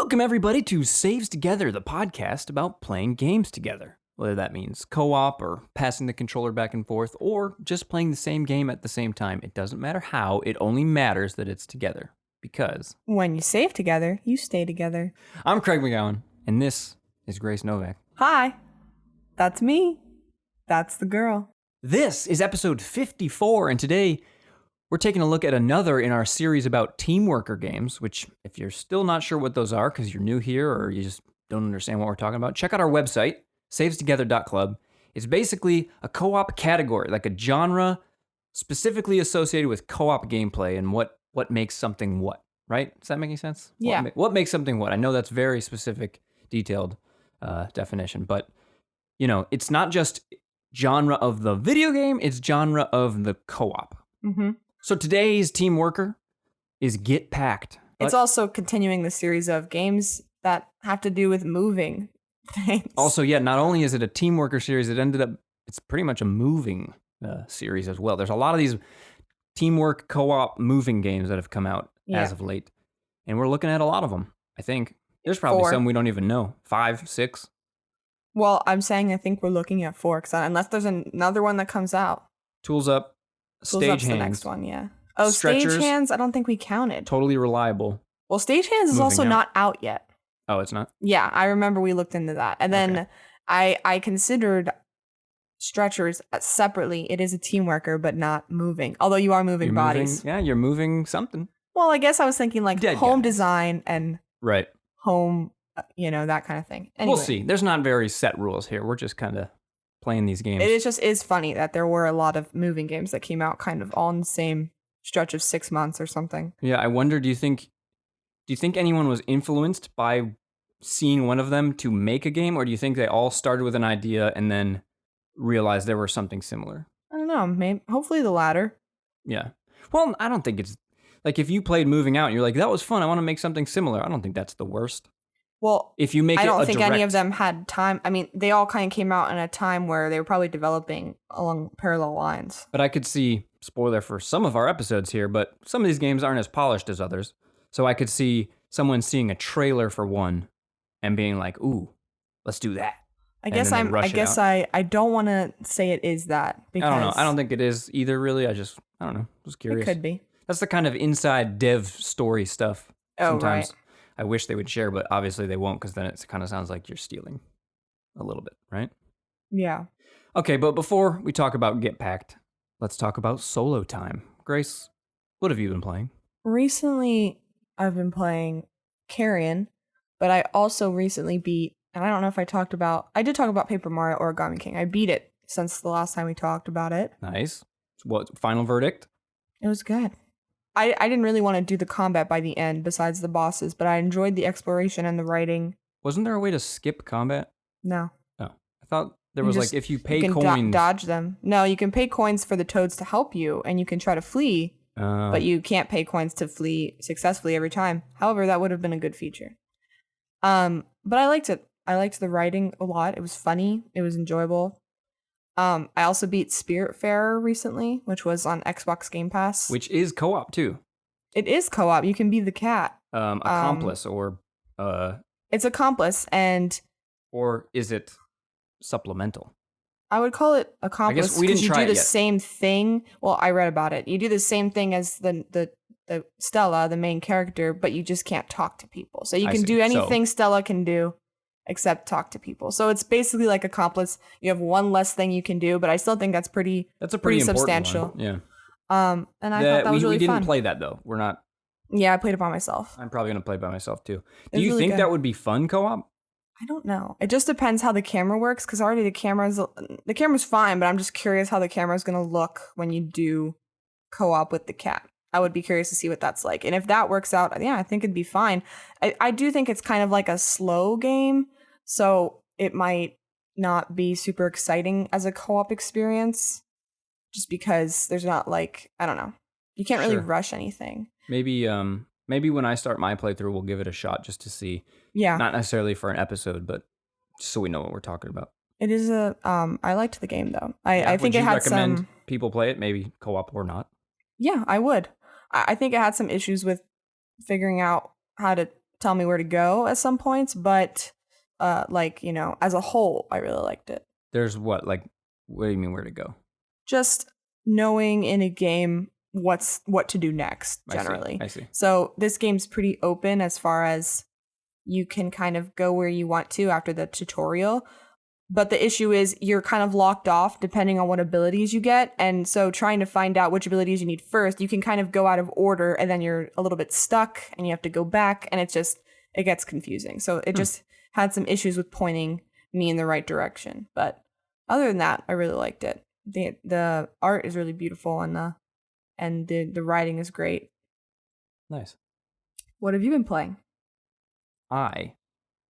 Welcome, everybody, to Saves Together, the podcast about playing games together. Whether that means co-op or passing the controller back and forth or just playing the same game at the same time. It doesn't matter how, it only matters that it's together. Because when you save together, you stay together. I'm Craig McGowan, and this is Grace Novak. Hi, that's me. That's the girl. This is episode 54, and today we're taking a look at another in our series about teamworker games, which if you're still not sure what those are because you're new here or you just don't understand what we're talking about, check out our website, savetogether.club. It's basically a co-op category, like a genre specifically associated with co-op gameplay and what makes something what, right? Does that make any sense? Yeah. What makes something what? I know that's very specific, detailed definition, but you know, it's not just genre of the video game, it's genre of the co-op. Mm-hmm. So today's team worker is Get Packed. It's also continuing the series of games that have to do with moving things. Also, yeah, not only is it a team worker series, it's pretty much a moving series as well. There's a lot of these teamwork co-op moving games that have come out as of late. And we're looking at a lot of them, I think. There's probably 4. some we don't even know. 5, 6. Well, I'm saying I think we're looking at 4, unless there's another one that comes out. Tools Up. Stagehands. The next one, yeah. Oh, Stretchers, Stagehands, I don't think we counted. Totally reliable. Well, Stagehands is also not out yet. Oh, it's not? Yeah, I remember we looked into that. And then I considered Stretchers separately. It is a team worker, but not moving. Although you are moving bodies. You're moving something. Well, I guess I was thinking like Dead home guys. design and home, that kind of thing. Anyway. We'll see. There's not very set rules here. We're just kind of playing these games. It is funny that there were a lot of moving games that came out kind of all in the same stretch of 6 months or something. Yeah, I wonder, do you think anyone was influenced by seeing one of them to make a game, or do you think they all started with an idea and then realized there was something similar? I don't know. Maybe, hopefully the latter. Yeah. Well, I don't think it's like if you played Moving Out and you're like, that was fun, I want to make something similar. I don't think that's the worst. Well, if you make I don't think any of them had time. I mean, they all kind of came out in a time where they were probably developing along parallel lines. But I could see, spoiler for some of our episodes here, but some of these games aren't as polished as others. So I could see someone seeing a trailer for one and being like, ooh, let's do that. I don't want to say it is that. Because I don't know. I don't think it is either, really. I don't know. I was curious. It could be. That's the kind of inside dev story stuff. Oh, sometimes right. I wish they would share, but obviously they won't because then it kind of sounds like you're stealing a little bit, right? Yeah. Okay, but before we talk about Get Packed, let's talk about solo time. Grace, what have you been playing? Recently, I've been playing Carrion, but I also recently beat, and I don't know if I did talk about Paper Mario Origami King. I beat it since the last time we talked about it. Nice. What, final verdict? It was good. I didn't really want to do the combat by the end besides the bosses, but I enjoyed the exploration and the writing. Wasn't there a way to skip combat? No. Oh, I thought there was like if you pay coins. You can dodge them. No, you can pay coins for the toads to help you, and you can try to flee, but you can't pay coins to flee successfully every time. However, that would have been a good feature. But I liked it. I liked the writing a lot. It was funny. It was enjoyable. I also beat Spiritfarer recently, which was on Xbox Game Pass. Which is co-op too. It is co-op. You can be the cat. Accomplice or... It's accomplice and... Or is it supplemental? I would call it accomplice because you do the same thing. Well, I read about it. You do the same thing as the Stella, the main character, but you just can't talk to people. So you can do anything Stella can do except talk to people. So it's basically like accomplice. You have one less thing you can do, but I still think that's pretty substantial. One. Yeah. And I thought that was really fun. We didn't play that though. We're not. Yeah, I played it by myself. I'm probably gonna play it by myself too. Do you think that would be fun co-op? I don't know. It just depends how the camera works, because already the camera's fine, but I'm just curious how the camera's gonna look when you do co-op with the cat. I would be curious to see what that's like. And if that works out, yeah, I think it'd be fine. I do think it's kind of like a slow game, so it might not be super exciting as a co-op experience, just because there's not like, I don't know. You can't really rush anything. Maybe when I start my playthrough, we'll give it a shot just to see. Yeah. Not necessarily for an episode, but just so we know what we're talking about. It is I liked the game though. I think it had some... Would you recommend people play it, maybe co-op or not? Yeah, I would. I think it had some issues with figuring out how to tell me where to go at some points, but like, you know, as a whole, I really liked it. There's what? Like, what do you mean where to go? Just knowing in a game what to do next, generally. I see. So this game's pretty open as far as you can kind of go where you want to after the tutorial. But the issue is you're kind of locked off depending on what abilities you get. And so trying to find out which abilities you need first, you can kind of go out of order and then you're a little bit stuck and you have to go back and it gets confusing. So it just had some issues with pointing me in the right direction. But other than that, I really liked it. The art is really beautiful and the writing is great. Nice. What have you been playing? I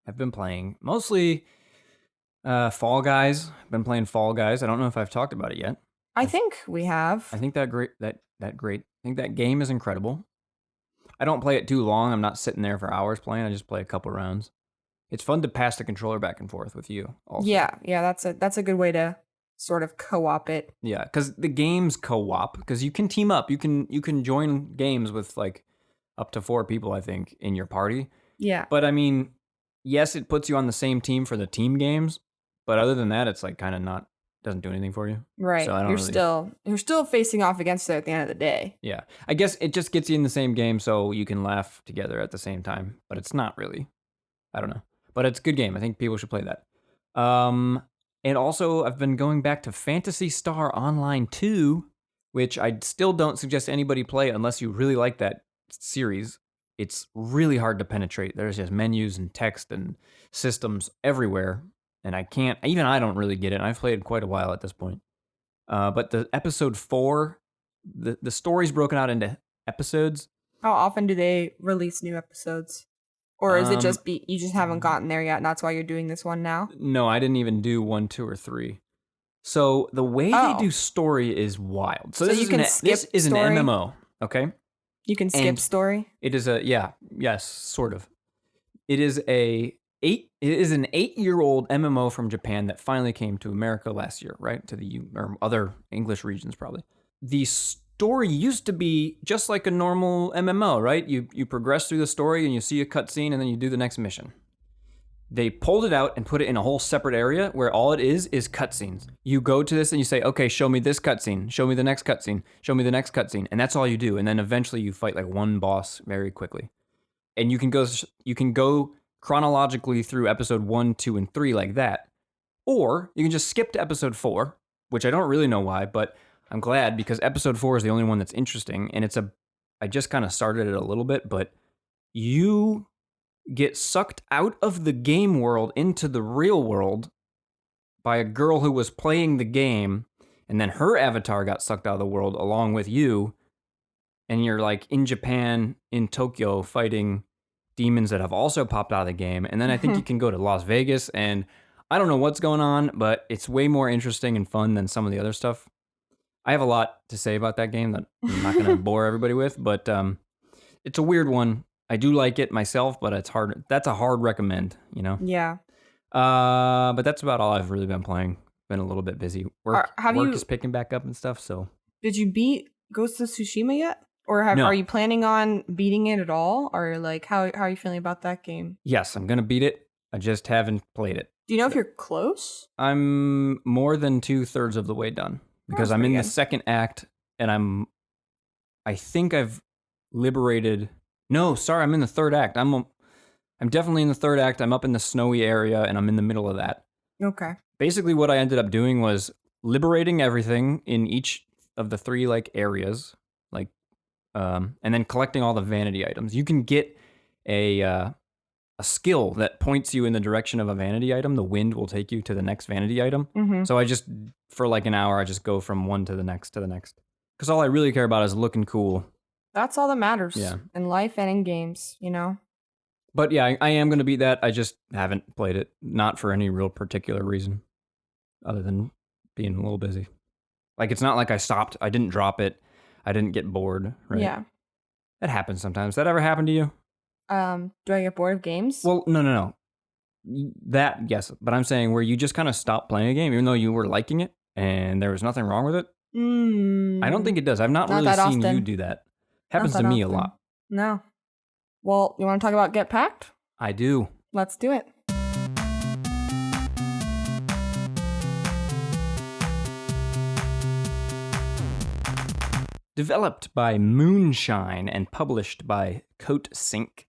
have been playing mostly Fall Guys. I've been playing Fall Guys. I don't know if I've talked about it yet. I think we have. I think that great. I think that game is incredible. I don't play it too long. I'm not sitting there for hours playing. I just play a couple rounds. It's fun to pass the controller back and forth with you. Also. Yeah, that's a good way to sort of co-op it. Yeah, because the game's co-op because you can team up. You can join games with like up to 4 people, I think, in your party. Yeah. But I mean, yes, it puts you on the same team for the team games, but other than that, it's like kind of doesn't do anything for you. Right. So you're still facing off against it at the end of the day. Yeah. I guess it just gets you in the same game so you can laugh together at the same time, but it's not really. I don't know. But it's a good game. I think people should play that. And also I've been going back to Phantasy Star Online 2, which I still don't suggest anybody play unless you really like that series. It's really hard to penetrate. There's just menus and text and systems everywhere. And I don't really get it. And I've played quite a while at this point. But the episode 4, the story's broken out into episodes. How often do they release new episodes? Or is it just you just haven't gotten there yet and that's why you're doing this one now? No, I didn't even do 1, 2, or 3. So the way they do story is wild. So this is an MMO, okay? You can skip story? It is yes, sort of. It is an 8-year-old MMO from Japan that finally came to America last year, right? To the or other English regions probably. The story used to be just like a normal MMO, right? You progress through the story and you see a cutscene and then you do the next mission. They pulled it out and put it in a whole separate area where all it is cutscenes. You go to this and you say, okay, show me this cutscene, show me the next cutscene, show me the next cutscene, and that's all you do. And then eventually you fight like one boss very quickly. And you can go chronologically through episode 1, 2, and 3 like that. Or you can just skip to episode 4, which I don't really know why, but I'm glad because episode 4 is the only one that's interesting. And I just kind of started it a little bit, but you get sucked out of the game world into the real world by a girl who was playing the game, and then her avatar got sucked out of the world along with you, and you're like in Japan, in Tokyo, fighting demons that have also popped out of the game, and then I think you can go to Las Vegas, and I don't know what's going on, but it's way more interesting and fun than some of the other stuff. I have a lot to say about that game that I'm not going to bore everybody with, but it's a weird one. I do like it myself, but it's hard. That's a hard recommend, you know? Yeah. But that's about all I've really been playing. Been a little bit busy. Work is picking back up and stuff, so. Did you beat Ghost of Tsushima yet? Or No. Are you planning on beating it at all? Or like, how are you feeling about that game? Yes, I'm going to beat it. I just haven't played it. Do you know if you're close? I'm more than 2/3 of the way done. Because I'm in the second act, and I think I've liberated... No, sorry, I'm in the third act. I'm definitely in the third act. I'm up in the snowy area, and I'm in the middle of that. Okay. Basically, what I ended up doing was liberating everything in each of the 3 like areas, like, and then collecting all the vanity items. You can get a skill that points you in the direction of a vanity item. The wind will take you to the next vanity item. Mm-hmm. So I just, for like an hour, I just go from one to the next to the next. Because all I really care about is looking cool. That's all that matters Yeah. in life and in games, you know? But yeah, I am going to beat that. I just haven't played it. Not for any real particular reason. Other than being a little busy. Like, it's not like I stopped. I didn't drop it. I didn't get bored, right? Yeah. That happens sometimes. That ever happened to you? Do I get bored of games? Well, no. That, yes. But I'm saying where you just kind of stopped playing a game, even though you were liking it, and there was nothing wrong with it. I don't think it does. I've not really seen often. you do that. Happens to me a lot. No. Well, you want to talk about Get Packed? I do. Let's do it. Developed by Moonshine and published by Coat Sync,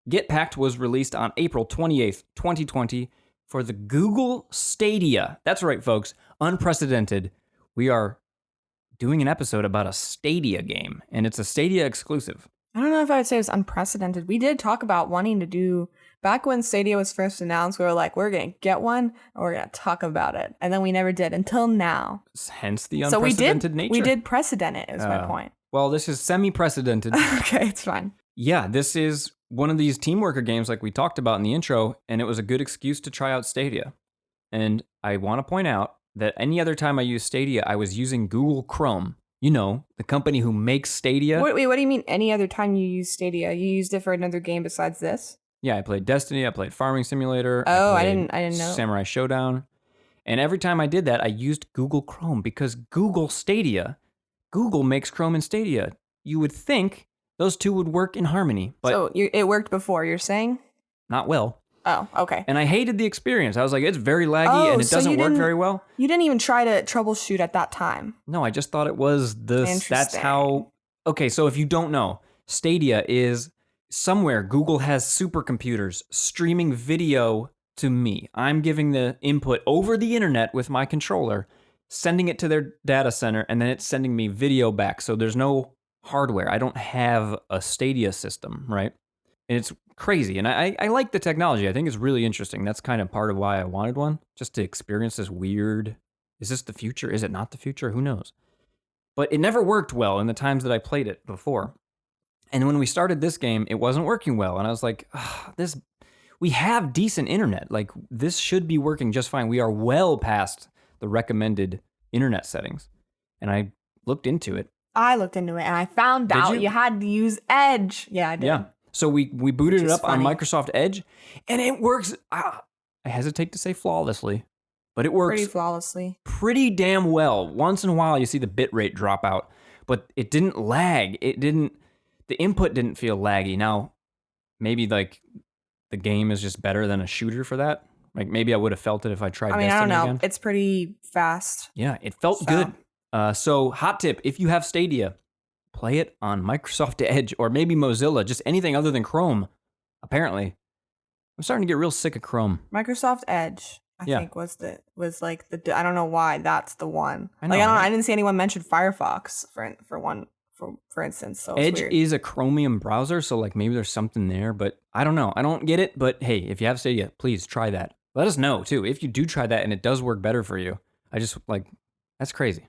Get Packed was released on April 28th, 2020 for the Google Stadia. That's right, folks. Unprecedented. We are doing an episode about a Stadia game, and it's a Stadia exclusive. I don't know if I would say it was unprecedented. We did talk about wanting to do, back when Stadia was first announced, we were like, we're going to get one and we're going to talk about it. And then we never did until now. Hence the unprecedented nature. We did precedent it, is my point. Well, this is semi-precedented. Okay, it's fine. Yeah, this is one of these team worker games like we talked about in the intro, and it was a good excuse to try out Stadia. And I want to point out that any other time I used Stadia, I was using Google Chrome. You know, the company who makes Stadia. Wait, what do you mean any other time you use Stadia? You used it for another game besides this? Yeah, I played Destiny, I played Farming Simulator. Oh, I played didn't know. Samurai Showdown. And every time I did that, I used Google Chrome because Google Stadia, Google makes Chrome and Stadia. You would think those two would work in harmony, but So it worked before, you're saying? not well. Oh, okay. And I hated the experience. I was like, it's very laggy and it so doesn't you work didn't- very well. You didn't even try to troubleshoot at that time. No, I just thought it was this. That's Interesting. how. Okay, so if you don't know, Stadia is somewhere Google has supercomputers streaming video to me. I'm giving the input over the internet with my controller, sending it to their data center, and then it's sending me video back. So there's no hardware. I don't have a Stadia system, right? And it's crazy. And I like the technology. I think it's really interesting. That's kind of part of why I wanted one, just to experience this weird, is this the future? Is it not the future? Who knows? But it never worked well in the times that I played it before. And when we started this game, it wasn't working well. And I was like, we have decent internet. Like, this should be working just fine. We are well past the recommended internet settings. And I looked into it. I looked into it and I found out you had to use Edge. Yeah, I did. Yeah. So we booted it up funny. on Microsoft Edge, and it works. I hesitate to say flawlessly, but it works Pretty flawlessly. pretty damn well. Once in a while, you see the bit rate drop out, but it didn't lag. The input didn't feel laggy. Now, maybe like the game is just better than a shooter for that. Like maybe I would have felt it if I tried Destiny I don't know. again. It's pretty fast. Yeah, it felt good. So hot tip, if you have Stadia, play it on Microsoft Edge or maybe Mozilla, just anything other than Chrome. Apparently, I'm starting to get real sick of Chrome. Microsoft Edge, I think was like the I don't know why that's the one. I know, like right? I didn't see anyone mention Firefox for instance. So Edge it's weird. is a Chromium browser, so like maybe there's something there, but I don't know. I don't get it, but hey, if you have Stadia, please try that. Let us know too if you do try that and it does work better for you. I just like that's crazy.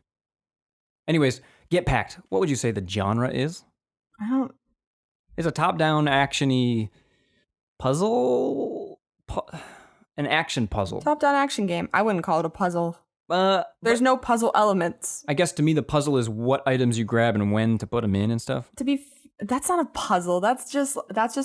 Anyways, Get Packed. What would you say the genre is? It's a top-down action-y puzzle, an action puzzle. Top-down action game. I wouldn't call it a puzzle. There's no puzzle elements. I guess to me the puzzle is what items you grab and when to put them in and stuff. That's not a puzzle. That's just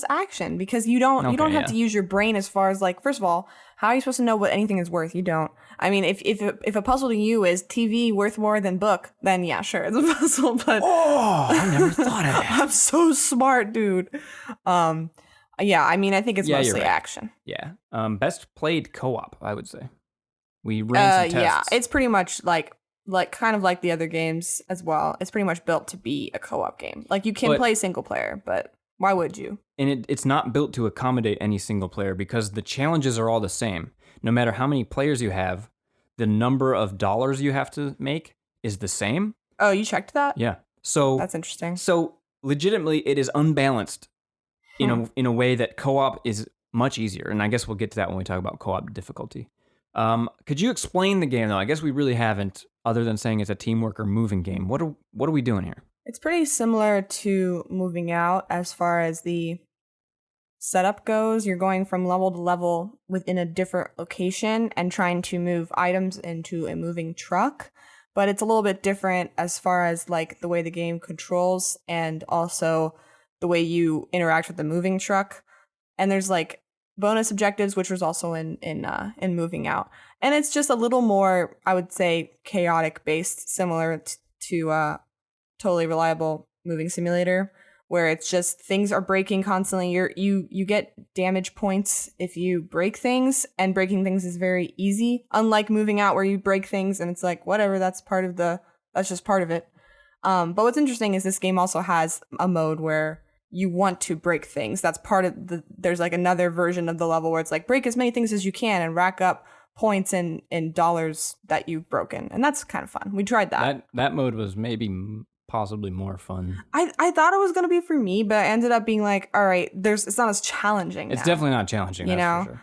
action because you don't have to use your brain as far as like, first of all, how are you supposed to know what anything is worth? You don't. I mean, if a puzzle to you is TV worth more than book, then yeah, sure, it's a puzzle. But I never thought of that. I'm so smart, dude. Yeah, I mean, I think it's mostly action. Yeah. Best played co-op, I would say. We ran some tests. Yeah, it's pretty much like kind of like the other games as well. It's pretty much built to be a co-op game. Like you can play single player, but why would you? And it's not built to accommodate any single player because the challenges are all the same. No matter how many players you have, the number of dollars you have to make is the same. Oh, you checked that? Yeah. So that's interesting. So legitimately, it is unbalanced in a way that co-op is much easier. And I guess we'll get to that when we talk about co-op difficulty. Could you explain the game though? I guess we really haven't, other than saying it's a teamwork or moving game. What are we doing here? It's pretty similar to Moving Out as far as the setup goes. You're going from level to level within a different location and trying to move items into a moving truck. But it's a little bit different as far as like the way the game controls and also the way you interact with the moving truck. And there's like bonus objectives, which was also in Moving Out. And it's just a little more, I would say, chaotic based, similar to Totally Reliable Moving Simulator, where it's just things are breaking constantly. You get damage points if you break things, and breaking things is very easy. Unlike moving out, where you break things and it's like whatever, that's just part of it. But what's interesting is this game also has a mode where you want to break things. That's part of there's like another version of the level where it's like break as many things as you can and rack up points and dollars that you've broken. And that's kind of fun. We tried that. That mode was maybe possibly more fun. I thought it was going to be for me, but I ended up being like, all right, it's not as challenging. It's now, definitely not challenging, that's for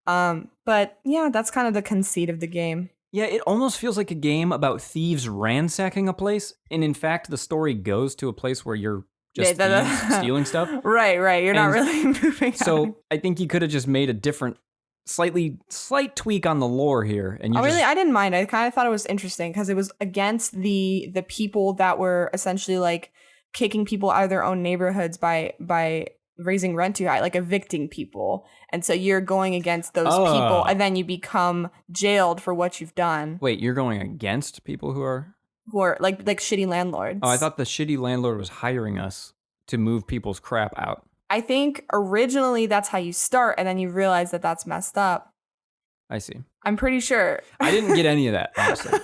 sure. But yeah, that's kind of the conceit of the game. Yeah, it almost feels like a game about thieves ransacking a place. And in fact, the story goes to a place where you're just thieves stealing stuff. Right. You're not really moving So out. I think you could have just made a different, slight tweak on the lore here. And I didn't mind. I kind of thought it was interesting because it was against the people that were essentially like kicking people out of their own neighborhoods by raising rent too high, like evicting people. And so you're going against those people, and then you become jailed for what you've done. Wait, you're going against people who are like shitty landlords. Oh, I thought the shitty landlord was hiring us to move people's crap out. I think originally that's how you start, and then you realize that that's messed up. I see. I'm pretty sure. I didn't get any of that, honestly.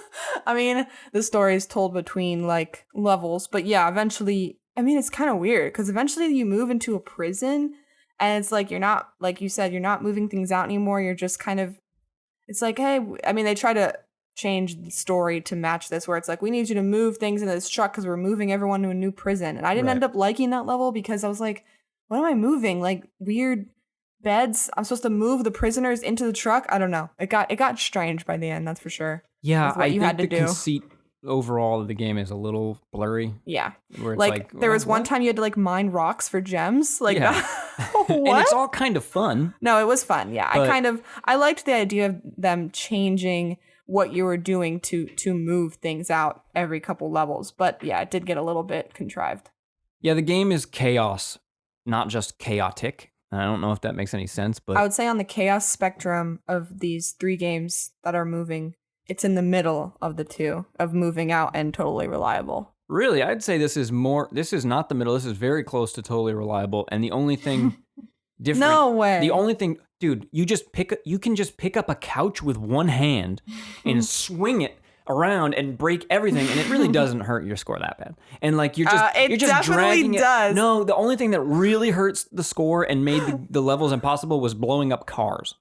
I mean, the story is told between like levels, but yeah, eventually, I mean, it's kind of weird because eventually you move into a prison, and it's like you're not, like you said, you're not moving things out anymore. You're just kind of, it's like, hey, I mean, they try to change the story to match this, where it's like, we need you to move things in this truck because we're moving everyone to a new prison. And I didn't end up liking that level because I was like, what am I moving? Like weird beds? I'm supposed to move the prisoners into the truck? I don't know. It got strange by the end, that's for sure. Yeah, I think the conceit overall of the game is a little blurry. Yeah. Where it's like there was one time you had to like mine rocks for gems. Like yeah. What? And it's all kind of fun. No, it was fun. Yeah. I liked the idea of them changing what you were doing to move things out every couple levels. But yeah, it did get a little bit contrived. Yeah, the game is chaos, not just chaotic. I don't know if that makes any sense, but I would say on the chaos spectrum of these 3 games that are moving, it's in the middle of the two, of moving out and totally reliable. Really, I'd say this is not the middle. This is very close to totally reliable. And the only thing different. No way. The only thing, dude, you can just pick up a couch with one hand and swing it around and break everything, and it really doesn't hurt your score that bad. And like you're just dragging it. Does. No, the only thing that really hurts the score and made the levels impossible was blowing up cars.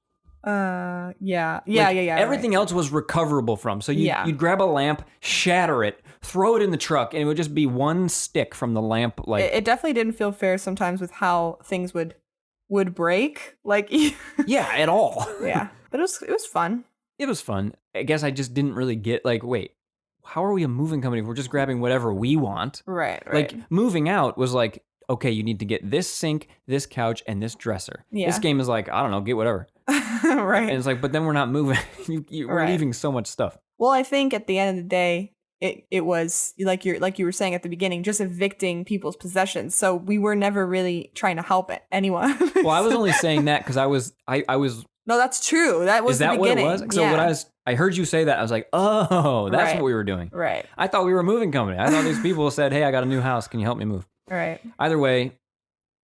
Yeah. Everything else was recoverable from. So you'd grab a lamp, shatter it, throw it in the truck, and it would just be one stick from the lamp. Like it definitely didn't feel fair sometimes with how things would break. Like yeah, at all. Yeah, but it was fun. It was fun. I guess I just didn't really get like, wait, how are we a moving company if we're just grabbing whatever we want? Right. Like moving out was like, okay, you need to get this sink, this couch, and this dresser. Yeah. This game is like, I don't know, get whatever. Right. And it's like, but then we're not moving. We're leaving so much stuff. Well, I think at the end of the day, it was like you were saying at the beginning, just evicting people's possessions. So we were never really trying to help anyone. Well, I was only saying that because I was. No, that's true. That was Is that the beginning. What it was? So I heard you say that. I was like, oh, that's what we were doing. Right. I thought we were a moving company. I thought these people said, hey, I got a new house. Can you help me move? Right. Either way, it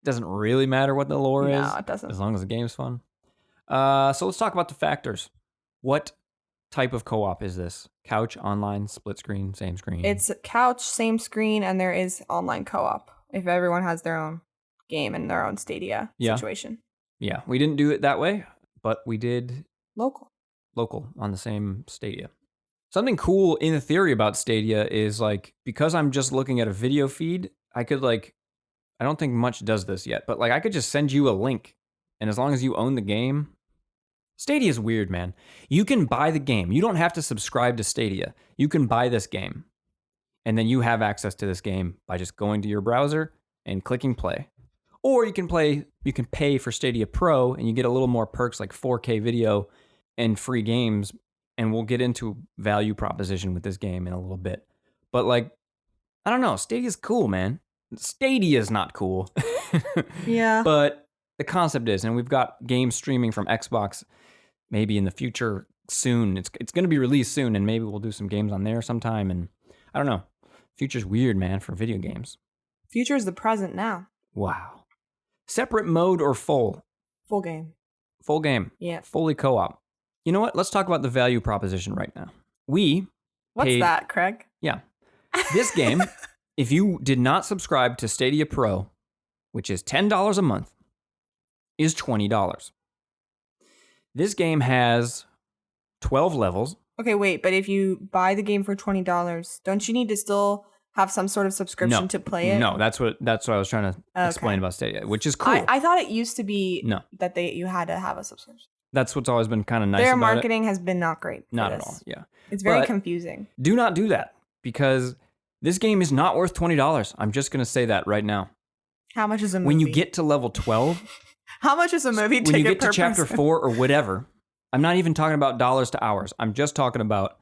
doesn't really matter what the lore is. No, it doesn't. As long as the game's fun. So let's talk about the factors. What type of co-op is this? Couch, online, split screen, same screen? It's couch, same screen, and there is online co-op if everyone has their own game and their own Stadia situation. Yeah, we didn't do it that way, but we did local on the same Stadia. Something cool in the theory about Stadia is like, because I'm just looking at a video feed, I could like, I don't think much does this yet, but like I could just send you a link, and as long as you own the game, Stadia is weird, man. You can buy the game. You don't have to subscribe to Stadia. You can buy this game, and then you have access to this game by just going to your browser and clicking play. Or you can pay for Stadia Pro, and you get a little more perks like 4K video and free games, and we'll get into value proposition with this game in a little bit. But like, I don't know, Stadia's cool, man. Stadia's not cool. Yeah. But the concept is, and we've got games streaming from Xbox maybe in the future soon. It's going to be released soon, and maybe we'll do some games on there sometime. And I don't know. Future's weird, man, for video games. Future is the present now. Wow. Separate mode or full? Full game. Full game. Yeah. Fully co-op. You know what? Let's talk about the value proposition right now. What's that, Craig? Yeah. This game, if you did not subscribe to Stadia Pro, which is $10 a month, is $20. This game has 12 levels. Okay, wait, but if you buy the game for $20, don't you need to still have some sort of subscription to play it? No, that's what I was trying to explain about Stadia, which is cool. I thought it used to be that you had to have a subscription. That's what's always been kind of nice about it. Their marketing has been not great. Not at all, yeah. It's very confusing. Do not do that, because this game is not worth $20. I'm just going to say that right now. How much is a movie? When you get to level 12... How much is a movie ticket when you get to per chapter person? 4 or whatever, I'm not even talking about dollars to hours. I'm just talking about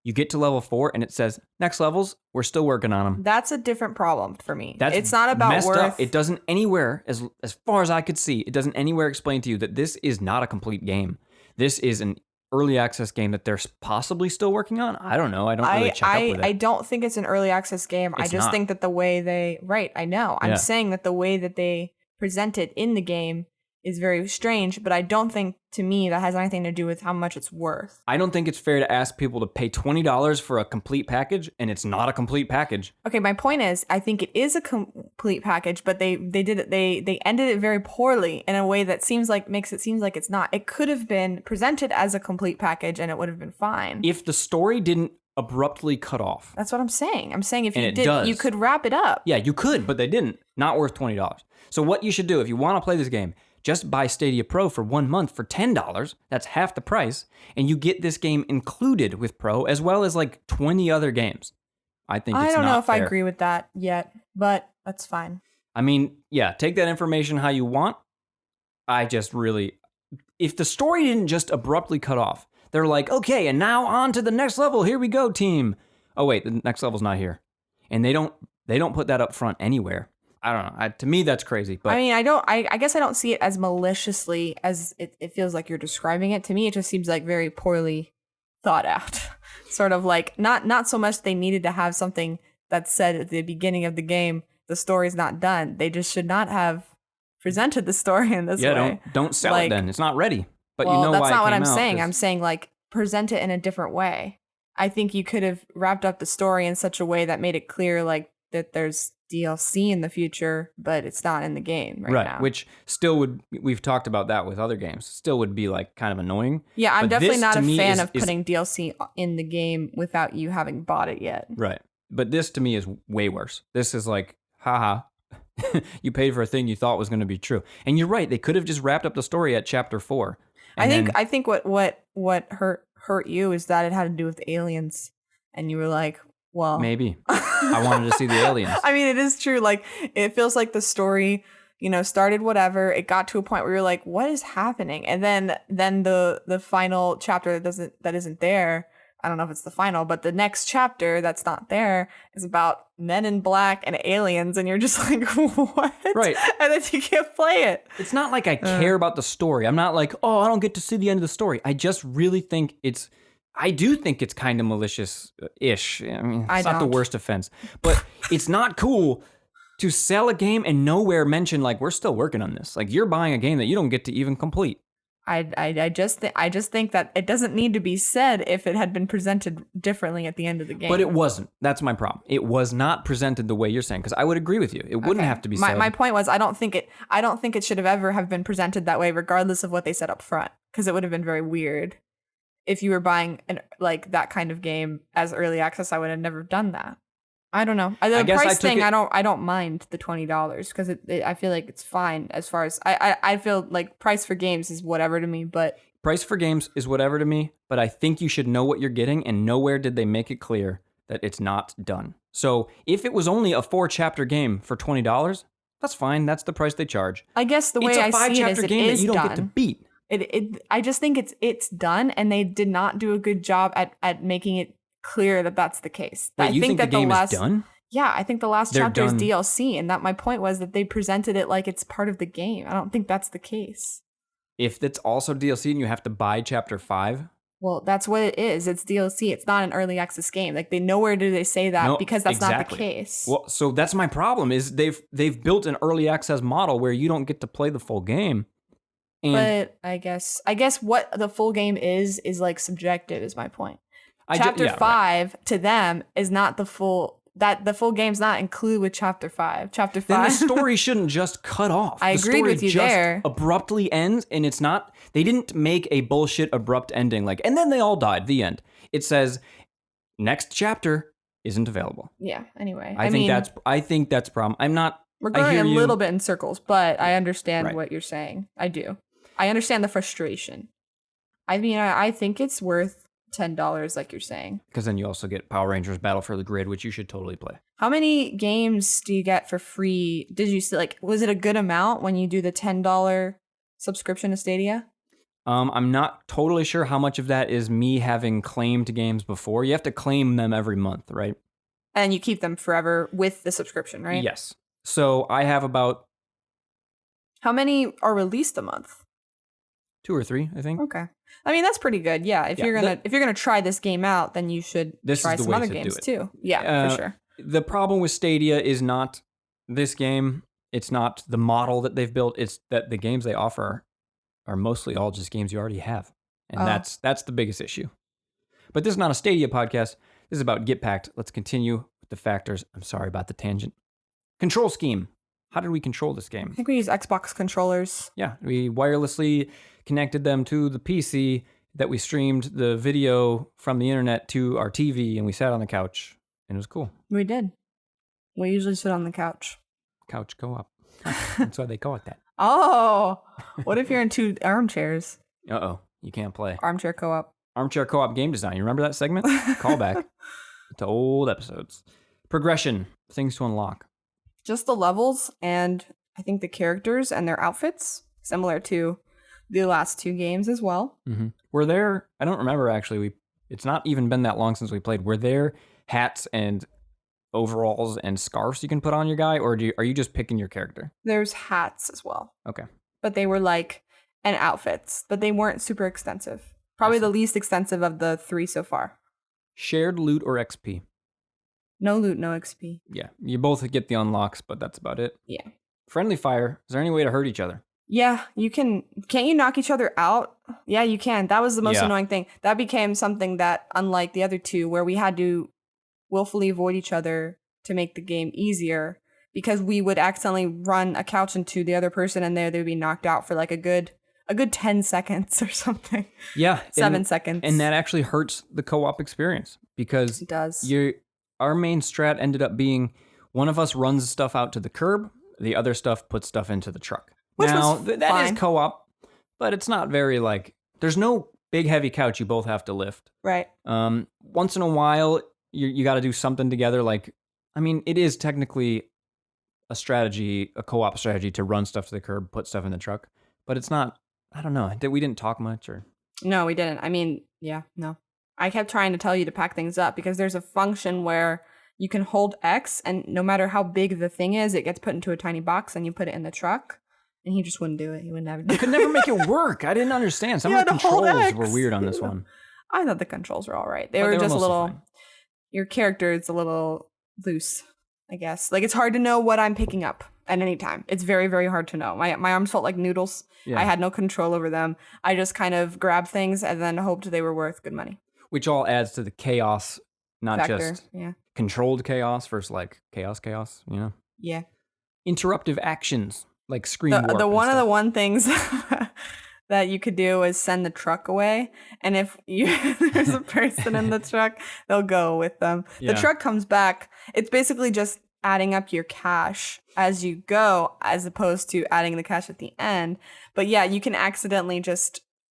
you get to level 4 and it says next levels, we're still working on them. That's a different problem for me. It's not about messed worth. Up. It doesn't anywhere, as far as I could see, it doesn't anywhere explain to you that this is not a complete game. This is an early access game that they're possibly still working on. I don't know. I don't really check up with it. I don't think it's an early access game. I just think that the way they I know. I'm saying that the way that they present it in the game is very strange, but I don't think, to me, that has anything to do with how much it's worth. I don't think it's fair to ask people to pay $20 for a complete package, and it's not a complete package. Okay, my point is, I think it is a complete package, but they did it. They ended it very poorly in a way that makes it seem like it's not. It could have been presented as a complete package, and it would have been fine if the story didn't abruptly cut off. That's what I'm saying. I'm saying if and you did, you could wrap it up. Yeah, you could, but they didn't. Not worth $20. So what you should do if you want to play this game, just buy Stadia Pro for 1 month for $10. That's half the price. And you get this game included with Pro as well as like 20 other games. I think it's not fair. I don't know if I agree with that yet, but that's fine. I mean, yeah, take that information how you want. I just really... If the story didn't just abruptly cut off, they're like, okay, and now on to the next level. Here we go, team. Oh, wait, the next level's not here. And they don't put that up front anywhere. I don't know. To me, that's crazy. But I mean, I guess I don't see it as maliciously as it feels like you're describing it. To me, it just seems like very poorly thought out. Sort of like not so much they needed to have something that said at the beginning of the game, the story's not done. They just should not have presented the story in this way. Yeah, don't sell it then. It's not ready. But well, you know why that's not what I'm out, saying. I'm saying like present it in a different way. I think you could have wrapped up the story in such a way that made it clear like that there's DLC in the future, but it's not in the game right now. Which still would, we've talked about that with other games, still would be like kind of annoying. Yeah, I'm definitely not a fan of putting DLC in the game without you having bought it yet. Right. But this to me is way worse. This is like, haha, you paid for a thing you thought was going to be true. And you're right, they could have just wrapped up the story at chapter 4. I think what hurt you is that it had to do with aliens, and you were like, well, maybe I wanted to see the aliens. I mean, it is true. Like, it feels like the story, started whatever. It got to a point where you're like, what is happening? And then the final chapter that isn't there. I don't know if it's the final, but the next chapter that's not there is about men in black and aliens, and you're just like, what? Right. And then you can't play it. It's not like I care about the story. I'm not like, oh, I don't get to see the end of the story. I just really think I do think it's kind of malicious-ish. I mean, it's not the worst offense. But it's not cool to sell a game and nowhere mention, like, we're still working on this. Like, you're buying a game that you don't get to even complete. I just think that it doesn't need to be said if it had been presented differently at the end of the game. But it wasn't. That's my problem. It was not presented the way you're saying, because I would agree with you. It wouldn't have to be said. My point was, I don't think it should have ever have been presented that way, regardless of what they said up front, because it would have been very weird. If you were buying that kind of game as early access, I would have never done that. I don't know. The price thing, I don't mind the $20 because I feel like it's fine as far as I feel like price for games is whatever to me. But price for games is whatever to me. But I think you should know what you're getting, and nowhere did they make it clear that it's not done. So if it was only a 4-chapter game for $20, that's fine. That's the price they charge. I guess the way I see it is it game is that you don't done. Get to beat. I just think it's done, and they did not do a good job at making it clear that that's the case. Wait, I you think that the game last, is done? Yeah, I think the last They're chapter done. is DLC, and that my point was that they presented it like it's part of the game. I don't think that's the case. If it's also DLC and you have to buy chapter 5, Well, that's what it is. It's DLC. It's not an early access game. Like, nowhere do they say that No, because that's not the exactly. case. Well, so that's my problem is they've built an early access model where you don't get to play the full game. And But I guess what the full game is like subjective is my point. Chapter yeah, 5 right. to them is not the full. That the full game's not included with Chapter 5. Chapter 5. Then the story shouldn't just cut off. I agreed with you there. Abruptly ends, and it's not. They didn't make a bullshit abrupt ending like, and then they all died. The end. It says next chapter isn't available. Yeah. Anyway, I think that's a problem. I'm not. We're going a little bit in circles, but I understand what you're saying. I do. I understand the frustration. I mean, I think it's worth $10, like you're saying. Because then you also get Power Rangers Battle for the Grid, which you should totally play. How many games do you get for free? Did you see, like, was it a good amount when you do the $10 subscription to Stadia? I'm not totally sure how much of that is me having claimed games before. You have to claim them every month, right? And you keep them forever with the subscription, right? Yes. So I have about... How many are released a month? 2 or 3, I think. Okay. I mean, that's pretty good. Yeah. If you're gonna try this game out, then you should try some other games too. Yeah, for sure. The problem with Stadia is not this game. It's not the model that they've built. It's that the games they offer are mostly all just games you already have. And that's the biggest issue. But this is not a Stadia podcast. This is about Get Packed. Let's continue with the factors. I'm sorry about the tangent. Control scheme. How did we control this game? I think we use Xbox controllers. Yeah, we wirelessly connected them to the PC that we streamed the video from the internet to our TV, and we sat on the couch, and it was cool. We did. We usually sit on the couch. Couch co-op. That's why they call it that. Oh, what if you're in 2 armchairs? Uh-oh, you can't play. Armchair co-op. Armchair co-op game design. You remember that segment? Callback to old episodes. Progression, things to unlock. Just the levels and I think the characters and their outfits, similar to the last 2 games as well. Mm-hmm. Were there, I don't remember actually, it's not even been that long since we played, were there hats and overalls and scarves you can put on your guy, or are you just picking your character? There's hats as well. Okay. But they were and outfits, but they weren't super extensive. Probably the least extensive of the 3 so far. Shared loot or XP? No loot, no XP. Yeah, you both get the unlocks, but that's about it. Yeah. Friendly fire. Is there any way to hurt each other? Yeah, you can. Can't you knock each other out? Yeah, you can. That was the most annoying thing. That became something that, unlike the other 2, where we had to willfully avoid each other to make the game easier, because we would accidentally run a couch into the other person and they would be knocked out for like a good 10 seconds or something. Yeah. 7 seconds. And that actually hurts the co-op experience because it does. Our main strat ended up being one of us runs stuff out to the curb, the other stuff puts stuff into the truck. Which now, was that is co-op, but it's not very there's no big heavy couch you both have to lift. Right. Once in a while, you got to do something together. It is technically a co-op strategy to run stuff to the curb, put stuff in the truck, but it's not, I don't know. We didn't talk much or. No, we didn't. No. I kept trying to tell you to pack things up because there's a function where you can hold X and no matter how big the thing is, it gets put into a tiny box and you put it in the truck. And he just wouldn't do it. He would never do it. You could never make it work. I didn't understand. Some of the controls were weird on this one. I thought the controls were all right. They were just a little, fine. Your character is a little loose, I guess. It's hard to know what I'm picking up at any time. It's very, very hard to know. My arms felt like noodles. Yeah. I had no control over them. I just kind of grabbed things and then hoped they were worth good money. Which all adds to the chaos, not factor, just controlled chaos versus chaos, you know? Yeah. Interruptive actions. Like screen warp. Of the one things that you could do is send the truck away, and if there's a person in the truck, they'll go with them. Yeah. The truck comes back. It's basically just adding up your cash as you go, as opposed to adding the cash at the end. But yeah, you can accidentally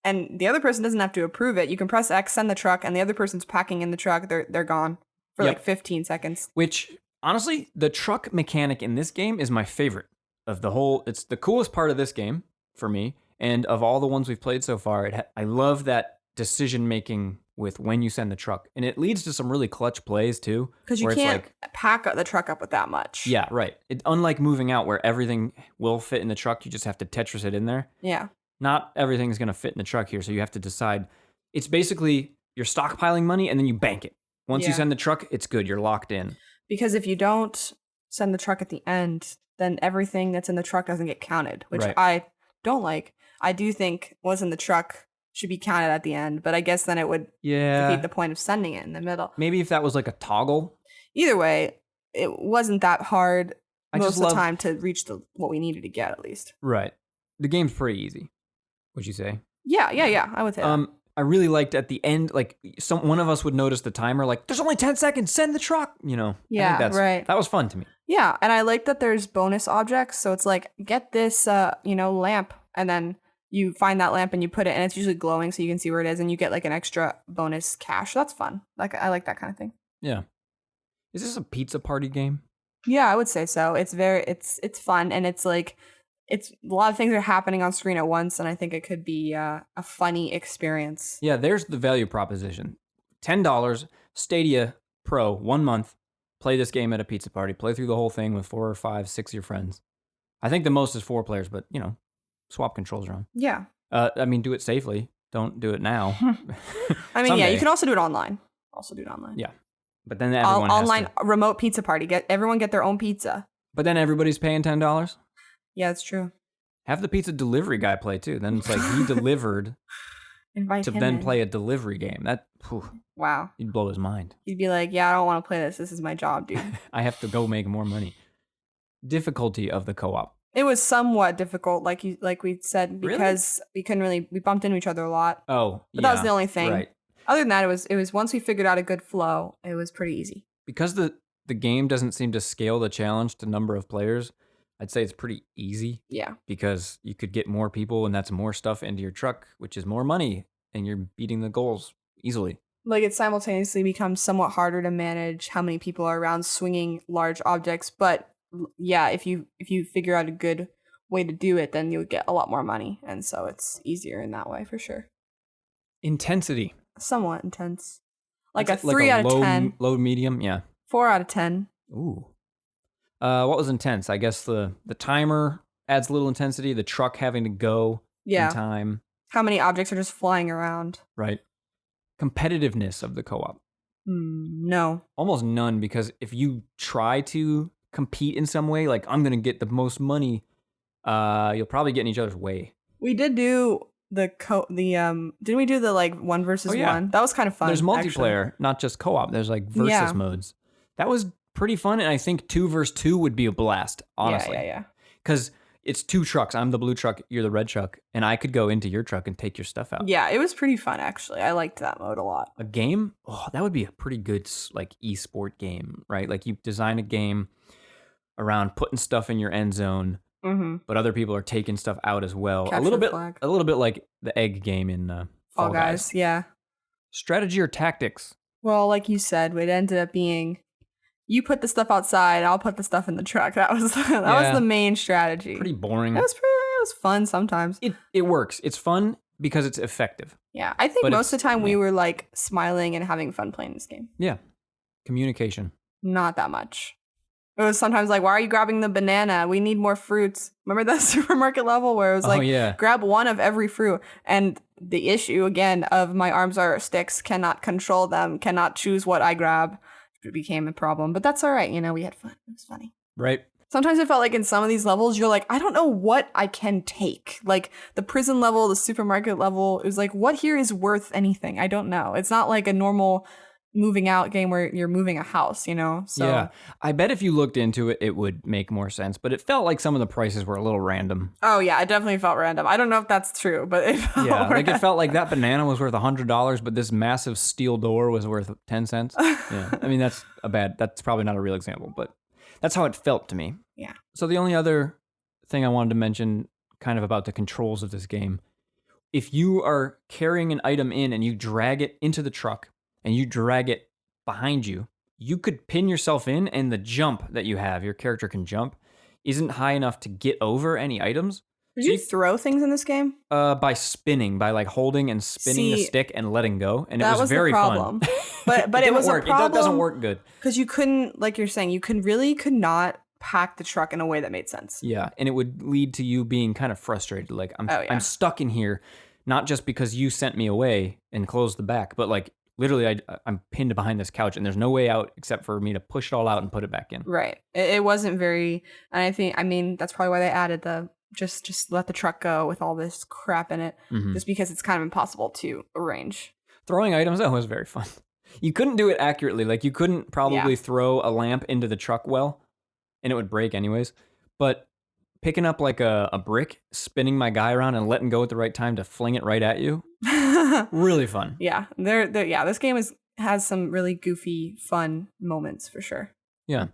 and the other person doesn't have to approve it. You can press X, send the truck, and the other person's packing in the truck. They're gone for 15 seconds. Which honestly, the truck mechanic in this game is my favorite. Of the whole, it's the coolest part of this game for me, and of all the ones we've played so far, I love that decision making with when you send the truck, and it leads to some really clutch plays too. Because you can't pack the truck up with that much. Yeah, right. Unlike moving out, where everything will fit in the truck, you just have to Tetris it in there. Yeah. Not everything's gonna fit in the truck here, so you have to decide: It's basically you're stockpiling money and then you bank it. Once you Yeah. send the truck, it's good. You're locked in. Because if you don't send the truck at the end, then everything that's in the truck doesn't get counted, which Right. I don't like. I do think what's in the truck should be counted at the end, but I guess then it would Yeah. defeat the point of sending it in the middle. Maybe if that was like a toggle. Either way, it wasn't that hard I most just of the love- time to reach what we needed to get, at least. Right. The game's pretty easy. Would you say? Yeah, I would say that. I really liked at the end, like one of us would notice the timer, like there's only 10 seconds, send the truck, you know. Yeah, I think right. That was fun to me. Yeah, and I like that there's bonus objects, so it's like, get this, lamp, and then you find that lamp and you put it, and it's usually glowing so you can see where it is, and you get like an extra bonus cash. That's fun. Like, I like that kind of thing. Yeah. Is this a pizza party game? Yeah, I would say so. It's fun, and it's like, it's a lot of things are happening on screen at once, and I think it could be a funny experience. Yeah, there's the value proposition. $10, Stadia Pro, 1 month. Play this game at a pizza party. Play through the whole thing with 4 or 5, 6 of your friends. I think the most is 4 players, but, swap controls around. Yeah. Do it safely. Don't do it now. I mean, Someday. yeah, you can also do it online. Yeah. But then everyone has online to. remote pizza party. Everyone get their own pizza. But then everybody's paying $10? Yeah, it's true. Have the pizza delivery guy play too. Then it's like he delivered Invite to him then in. play a delivery game. Wow. He'd blow his mind. He'd be like, yeah, I don't want to play this. This is my job, dude. I have to go make more money. Difficulty of the co-op. It was somewhat difficult, like we said, because we bumped into each other a lot. Oh, But that was the only thing. Right. Other than that, it was once we figured out a good flow, it was pretty easy. Because the game doesn't seem to scale the challenge to number of players, I'd say it's pretty easy. Yeah. Because you could get more people and that's more stuff into your truck, which is more money, and you're beating the goals easily. Like, it simultaneously becomes somewhat harder to manage how many people are around swinging large objects, but yeah, if you figure out a good way to do it, then you'll get a lot more money, and so it's easier in that way for sure. Intensity. Somewhat intense. Like That's a 3 out of 10. Low, medium, yeah. 4 out of 10. Ooh. What was intense? I guess the timer adds a little intensity. The truck having to go Yeah. in time. How many objects are just flying around? Right. Competitiveness of the co-op. No. Almost none, because if you try to compete in some way, like I'm going to get the most money, you'll probably get in each other's way. We did do didn't we do the like 1 versus 1? That was kind of fun. There's multiplayer, not just co-op. There's like versus modes. That was pretty fun, and I think 2 versus 2 would be a blast, honestly. Yeah. Because it's 2 trucks. I'm the blue truck, you're the red truck, and I could go into your truck and take your stuff out. Yeah, it was pretty fun, actually. I liked that mode a lot. A game? Oh, that would be a pretty good like esport game, right? Like you design a game around putting stuff in your end zone, but other people are taking stuff out as well. Capture a little bit like the egg game in Fall Guys. Yeah. Strategy or tactics? Well, like you said, it ended up being you put the stuff outside, I'll put the stuff in the truck. That was was the main strategy. Pretty boring. It was fun sometimes. It works. It's fun because it's effective. Yeah, I think But most of the time we were like smiling and having fun playing this game. Yeah. Communication. Not that much. It was sometimes like, why are you grabbing the banana? We need more fruits. Remember that supermarket level where it was like, grab one of every fruit. And the issue, again, of my arms are sticks, cannot control them, cannot choose what I grab. It became a problem. But that's all right. We had fun. It was funny. Right. Sometimes it felt like in some of these levels, you're like, I don't know what I can take. Like the prison level, the supermarket level, it was like, what here is worth anything? I don't know. It's not like a normal moving out game where you're moving a house, So yeah, I bet if you looked into it, it would make more sense. But it felt like some of the prices were a little random. Oh yeah, it definitely felt random. I don't know if that's true, but it felt like it felt like that banana was worth $100, but this massive steel door was worth 10 cents. Yeah, I mean that's probably not a real example, but that's how it felt to me. Yeah. So the only other thing I wanted to mention, kind of about the controls of this game, if you are carrying an item in and you drag it into the truck, and you drag it behind you, you could pin yourself in, and the jump that you have, your character can jump, isn't high enough to get over any items. Did you throw things in this game? By spinning, by like holding and spinning the stick and letting go, and it was very the problem. fun. But it was work. a problem. It doesn't work good because you couldn't, like you're saying, you could not pack the truck in a way that made sense. Yeah, and it would lead to you being kind of frustrated. Like I'm stuck in here. not just because you sent me away and closed the back, but like literally I'm pinned behind this couch and there's no way out except for me to push it all out and put it back in. Right. It wasn't very, and I mean, that's probably why they added the just let the truck go with all this crap in it, just because it's kind of impossible to arrange. Throwing items, that was very fun. You couldn't do it accurately. Like, you couldn't probably throw a lamp into the truck well, and it would break anyways. But picking up like a brick, spinning my guy around, and letting go at the right time to fling it right at you, really fun. Yeah, this game has some really goofy, fun moments for sure. Yeah,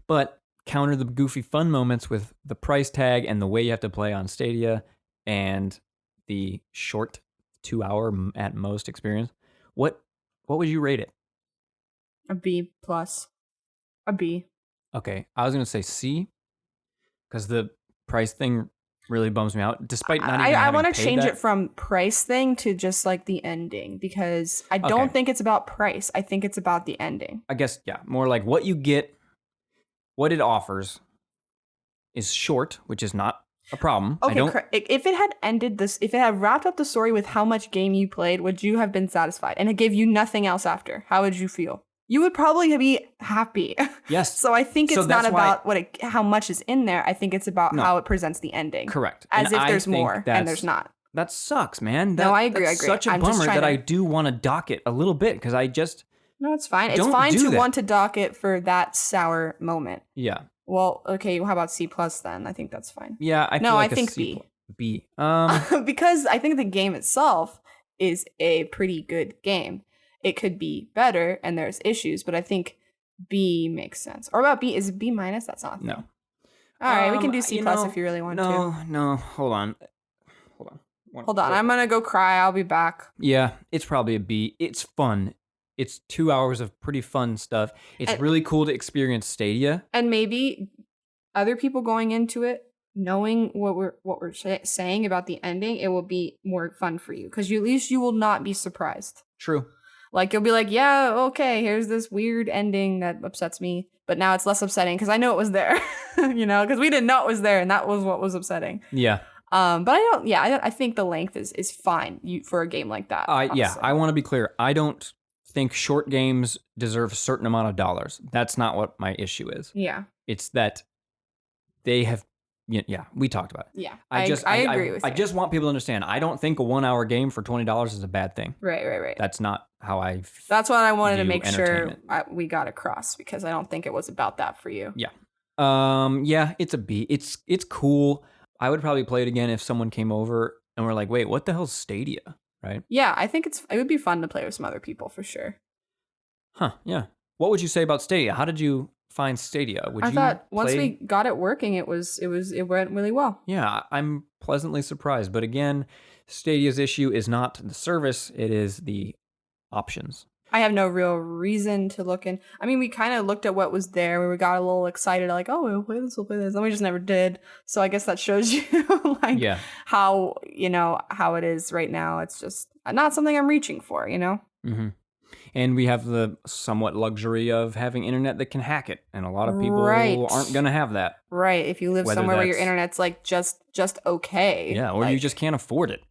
but counter the goofy fun moments with the price tag and the way you have to play on Stadia and the short 2-hour at most experience. What would you rate it? A B plus. A B. Okay, I was gonna say C because the price thing really bums me out. Despite not even I want to change that. it from price thing to just like the ending, because I don't think it's about price. I think it's about the ending. I guess, yeah, more like what you get, what it offers is short, which is not a problem. Okay, if it had ended this, if it had wrapped up the story with how much game you played, would you have been satisfied? And it gave you nothing else after, how would you feel? You would probably be happy. Yes. So I think it's not about how much is in there. I think it's about how it presents the ending. Correct. As if there's more, and there's not. That sucks, man. No, I agree. That's such a bummer that I do want to dock it a little bit because I just... No, it's fine. It's fine to want to dock it for that sour moment. Yeah. Well, okay, how about C plus then? I think that's fine. Yeah, I think B. B. Because I think the game itself is a pretty good game. It could be better, and there's issues, but I think B makes sense. Or about B, is it B minus? That's not a thing. No. All right, we can do C plus if you really want to. No, hold on. Hold on, I'm gonna go cry. I'll be back. Yeah, it's probably a B. It's fun. It's 2 hours of pretty fun stuff. It's really cool to experience Stadia. And maybe other people going into it, knowing what we're saying about the ending, it will be more fun for you, because at least you will not be surprised. True. Like, you'll be like, yeah, okay, here's this weird ending that upsets me, but now it's less upsetting because I know it was there, because we didn't know it was there, and that was what was upsetting. Yeah. But I think the length is fine for a game like that. Yeah, I want to be clear. I don't think short games deserve a certain amount of dollars. That's not what my issue is. Yeah. It's that they have... Yeah, we talked about it. Yeah, I agree with you. I just want people to understand. I don't think a 1 hour game for $20 is a bad thing. Right. That's not how I. That's what I wanted to make sure we got across, because I don't think it was about that for you. Yeah. Yeah, it's a B. It's cool. I would probably play it again if someone came over and were like, "Wait, what the hell's Stadia?" Right? Yeah, I think it would be fun to play with some other people for sure. Huh? Yeah. What would you say about Stadia? How did you find Stadia? I thought once we got it working, it went really well. Yeah, I'm pleasantly surprised. But again, Stadia's issue is not the service; it is the options. I have no real reason to look in. I mean, we kind of looked at what was there. We got a little excited, like, oh, we'll play this, and we just never did. So I guess that shows you, how how it is right now. It's just not something I'm reaching for, Mm-hmm. And we have the somewhat luxury of having internet that can hack it, and a lot of people aren't going to have that. Right. If you live somewhere where your internet's like just okay. Yeah, or you just can't afford it.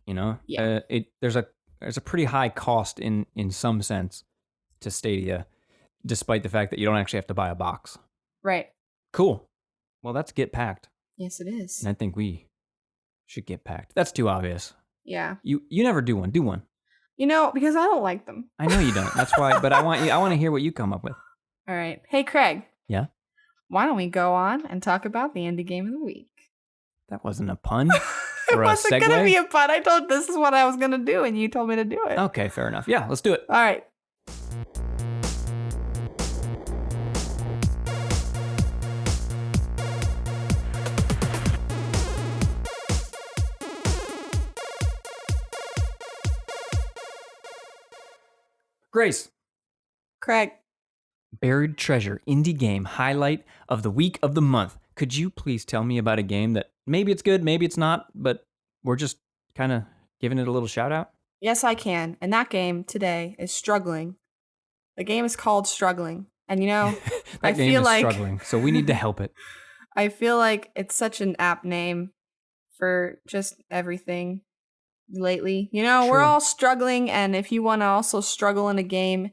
Yeah. There's a pretty high cost in some sense to Stadia, despite the fact that you don't actually have to buy a box. Right. Cool. Well, that's Get Packed. Yes, it is. And I think we should get packed. That's too obvious. Yeah. You never do one. Do one. Because I don't like them. I know you don't. That's why. But I want to hear what you come up with. All right. Hey, Craig. Yeah? Why don't we go on and talk about the indie game of the week? That wasn't a pun. It wasn't going to be a pun. I told this is what I was going to do, and you told me to do it. Okay, fair enough. Yeah, let's do it. All right. Grace. Craig. Buried Treasure indie game highlight of the week of the month. Could you please tell me about a game that maybe it's good, maybe it's not, but we're just kind of giving it a little shout out? Yes, I can. And that game today is Struggling. The game is called Struggling. And I feel like struggling, so we need to help it. I feel like it's such an apt name for just everything lately. You know, we're all struggling, and if you want to also struggle in a game,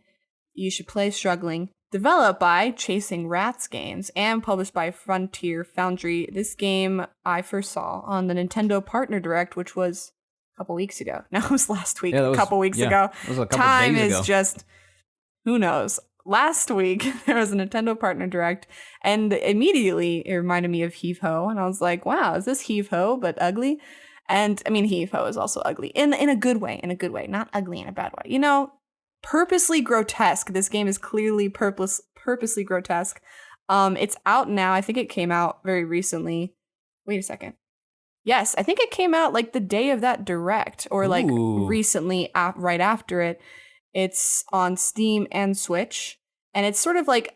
you should play Struggling. Developed by Chasing Rats Games and published by Frontier Foundry. This game I first saw on the Nintendo Partner Direct, which was a couple weeks ago. No, it was last week. A couple weeks ago. It was a couple Time days is ago. just, who knows. Last week, there was a Nintendo Partner Direct, and immediately it reminded me of Heave Ho, and I was like, wow, is this Heave Ho, but ugly? And, I mean, Heave Ho is also ugly, in a good way, not ugly in a bad way. You know, purposely grotesque. This game is clearly purposely grotesque. It's out now. I think it came out very recently. Wait a second. Yes, I think it came out like the day of that Direct, or like recently, right after it. It's on Steam and Switch, and it's sort of like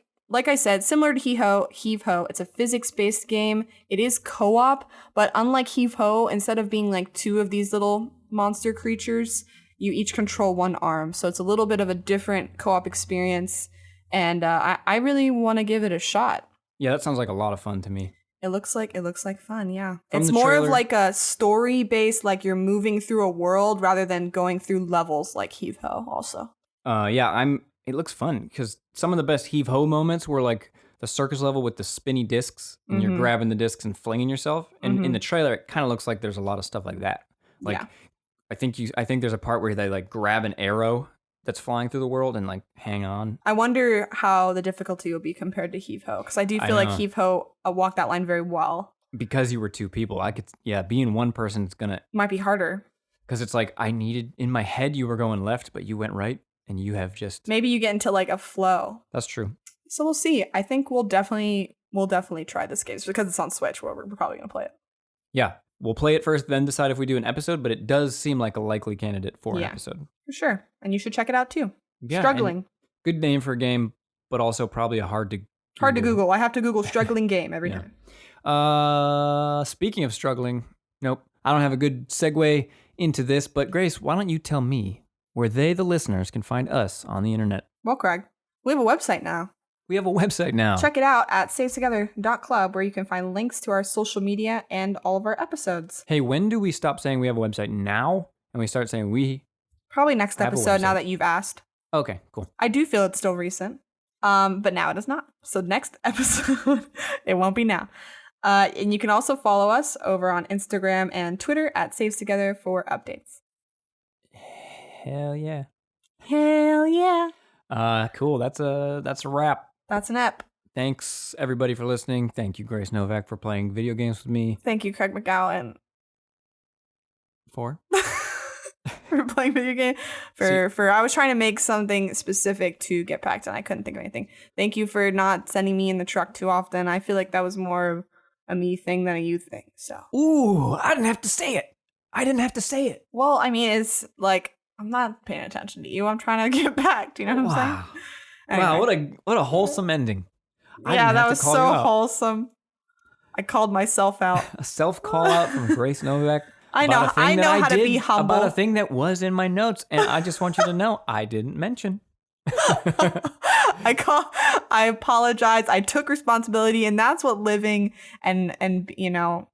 I said, similar to Heave Ho. It's a physics-based game. It is co-op, but unlike Heave Ho, instead of being like two of these little monster creatures, you each control one arm. So it's a little bit of a different co-op experience, and I really want to give it a shot. Yeah, that sounds like a lot of fun to me. It looks like fun, yeah. It's more of like a story-based, like you're moving through a world rather than going through levels like Heave Ho also. It looks fun because some of the best Heave Ho moments were like the circus level with the spinny discs and you're grabbing the discs and flinging yourself. And in the trailer, it kind of looks like there's a lot of stuff like that. Like, yeah. I think there's a part where they like grab an arrow that's flying through the world and like hang on. I wonder how the difficulty will be compared to Heave Ho, because I do feel like Heave Ho walked that line very well. Because you were two people, being one person is gonna might be harder. Because it's like in my head you were going left, but you went right, and you have just maybe you get into like a flow. That's true. So we'll see. I think we'll definitely try this game because it's on Switch. We're probably gonna play it. Yeah. We'll play it first, then decide if we do an episode, but it does seem like a likely candidate for an episode. For sure. And you should check it out too. Yeah, Struggling. Good name for a game, but also probably a hard to Google. I have to Google Struggling game every time. Speaking of struggling, nope. I don't have a good segue into this, but Grace, why don't you tell me where the listeners, can find us on the internet? Well, Craig, we have a website now. Check it out at savetogether.club, where you can find links to our social media and all of our episodes. Hey, when do we stop saying we have a website now and we start saying we? Probably next episode, now that you've asked. Okay, cool. I do feel it's still recent, but now it is not. So next episode, it won't be now. And you can also follow us over on Instagram and Twitter at Saves Together for updates. Hell yeah. Cool. That's a wrap. That's an ep. Thanks, everybody, for listening. Thank you, Grace Novak, for playing video games with me. Thank you, Craig McGowan. For playing video game. I was trying to make something specific to Get Packed, and I couldn't think of anything. Thank you for not sending me in the truck too often. I feel like that was more of a me thing than a you thing. So. Ooh, I didn't have to say it. Well, I mean, it's like, I'm not paying attention to you. I'm trying to get back. Do you know what I'm saying? Anyway. Wow, what a wholesome ending. Yeah, that was so wholesome. I called myself out. A self-call out from Grace Novak. I know how to be humble. About a thing that was in my notes, and I just want you to know I didn't mention. I apologize. I took responsibility, and that's what living and you know,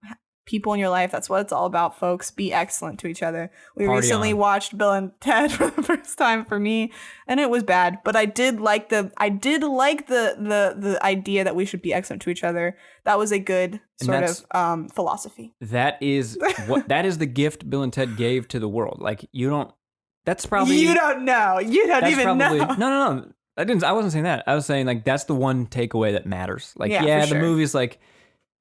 people in your life, that's what it's all about, folks. Be excellent to each other. We recently watched Bill and Ted for the first time for me, and it was bad, but I did like the idea that we should be excellent to each other. That was a good sort of philosophy. That is the gift Bill and Ted gave to the world. Like, you don't know. You don't even know. No. I wasn't saying that. I was saying, like, that's the one takeaway that matters. Like, the movie's like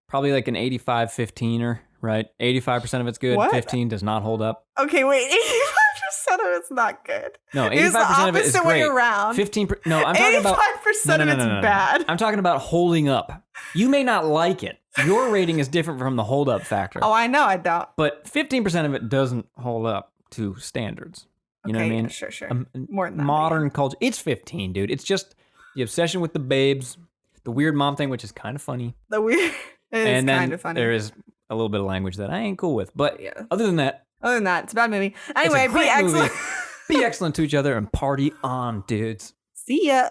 probably like an 85-15er, right? 85% of it's good, 15 does not hold up. Okay, wait, 85% of it's not good. No, 85% of it is great. Way around. 15%. No, I'm talking about 85% of it's bad. I'm talking about holding up. You may not like it. Your rating is different from the hold up factor. Oh, I know, I don't. But 15% of it doesn't hold up to standards. You know what I mean? Yeah, sure. More than that. Modern culture. It's 15, dude. It's just the obsession with the babes, the weird mom thing, which is kind of funny. It is kind of funny. There is a little bit of language that I ain't cool with. But other than that, it's a bad movie. Anyway, be excellent. Be excellent to each other and party on, dudes. See ya.